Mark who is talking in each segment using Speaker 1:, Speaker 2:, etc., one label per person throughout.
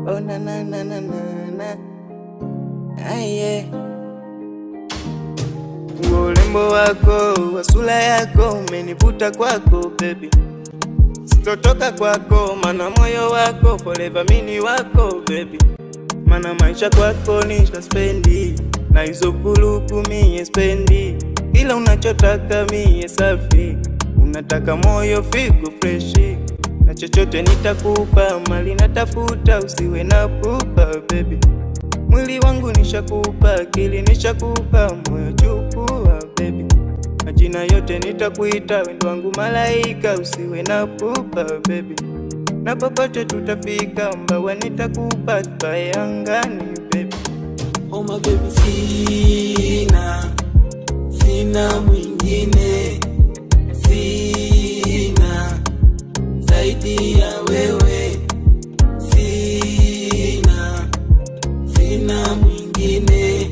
Speaker 1: Oh na na na na na na. Aye. Urembo wako, sura yako umenivuta kwako baby. Sitotoka kwako, mana moyo wako forever mini wako baby. Mana maisha kwako nisha spendi, na hizo kuluku mie spendi. Ila unachotaka mie safi, unataka moyo figo freshi. Na chochote nitakupa, mali natafuta, usiwe na pupa baby. Mwili wangu nishakupa, akili nishakupa, moyo chukua baby. Majina yote nitakuita, wendo wangu malaika, usiwe na pupa baby. Na popote tutafika, mbawa nitakupa, tupae angani baby.
Speaker 2: Oh my baby, sina mwingine, sina zaidi ya wewe, sina mwingine,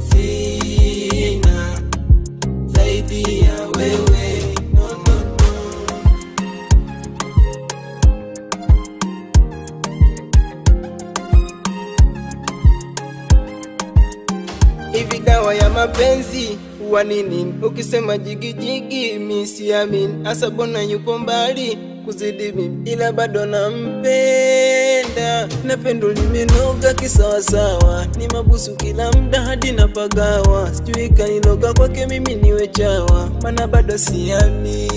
Speaker 2: sina zaidi ya wewe, no, no, no.
Speaker 1: Hivi dawa ya mapenzi huwa nini? Ukisema jigi jigi mi siamini. Asa bona yupo mbali kuzidi mimi, ila bado nampenda. Na pendo limenoga kisawasawa, ni mabusu kila muda hadi napagawa. Sijui kaniloga kwake mimi niwe chawa, mana bado siamini.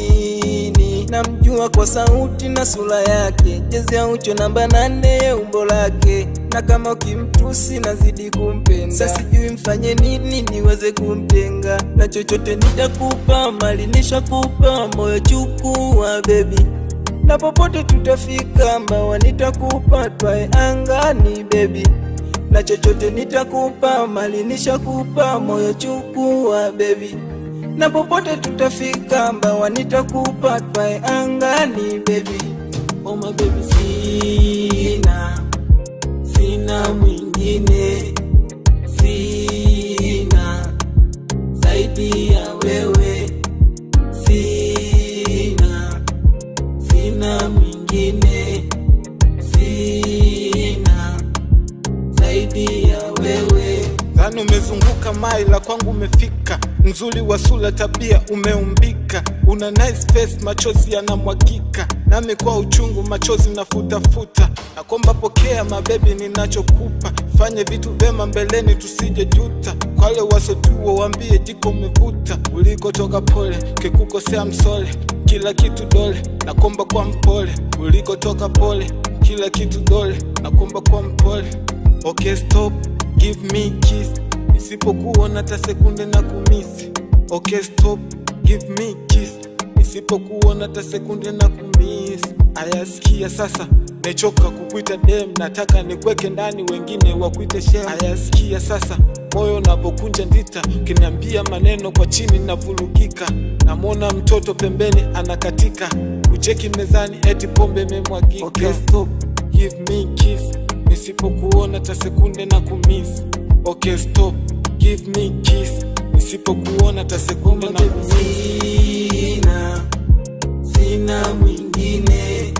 Speaker 1: Namjua kwa sauti na sura yake, jezi ya ucho namba 8 umbo lake. Na kama ukimtusi nazidi kumpenda, sasa sijui mfanye nini niweze kumtenga. Na chochote nitakupa, mali nishakupa, moyo chukua baby. Na popote tutafika, mbawa nitakupa, twae angani baby. Na chochote nitakupa, mali nishakupa, moyo chukua baby. Na popote tutafika, mbawa nitakupa, twae angani baby.
Speaker 2: Oh my baby, sina mwingine, sina zaidi ya wewe, sina mwingine, sina zaidi ya wewe.
Speaker 3: Zani umezunguka maila kwangu umefika, mzuri wa sura tabia umeumbika. Una nice face, machozi yanamwagika, nami kwa uchungu machozi nafuta. Nakomba pokea mabebi ninachokupa, fanye vitu vema mbeleni tusije juta. Kwa wale wasotuo wambie jiko umevuta, ulikotoka pole, kikukosea msole. Kila kitu dole, nakomba kwa mpole, ulikotoka pole. Kila kitu dole, nakomba kwa mpole. Okay stop, give me kiss, nisipokuona hata sekunde na kumisi. Okay stop, give me kiss, nisipokuona hata sekunde na kumisi. Ayasikia sasa, nechoka kukuita dem, nataka nikweke ndani wengine wakuite shem. Ayasikia sasa, moyo unapokunja ndita, ukiniambia maneno kwa chini navurugika. Namwona mtoto pembeni anakatika, ucheki mezani eti pombe imemwagika. Okay stop, give me kiss, nisipokuona hata sekunde na kumisi. Okay stop, give me kiss, nisipokuona hata sekunde na kumisi.
Speaker 2: Sina mwingine,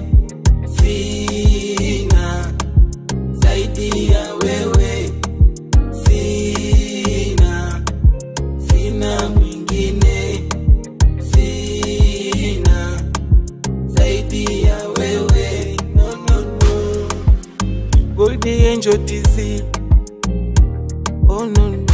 Speaker 2: sina zaidi ya wewe, sina mwingine, sina zaidi ya wewe, no, no, no.
Speaker 1: Goldie Angel TZ. Oh no no.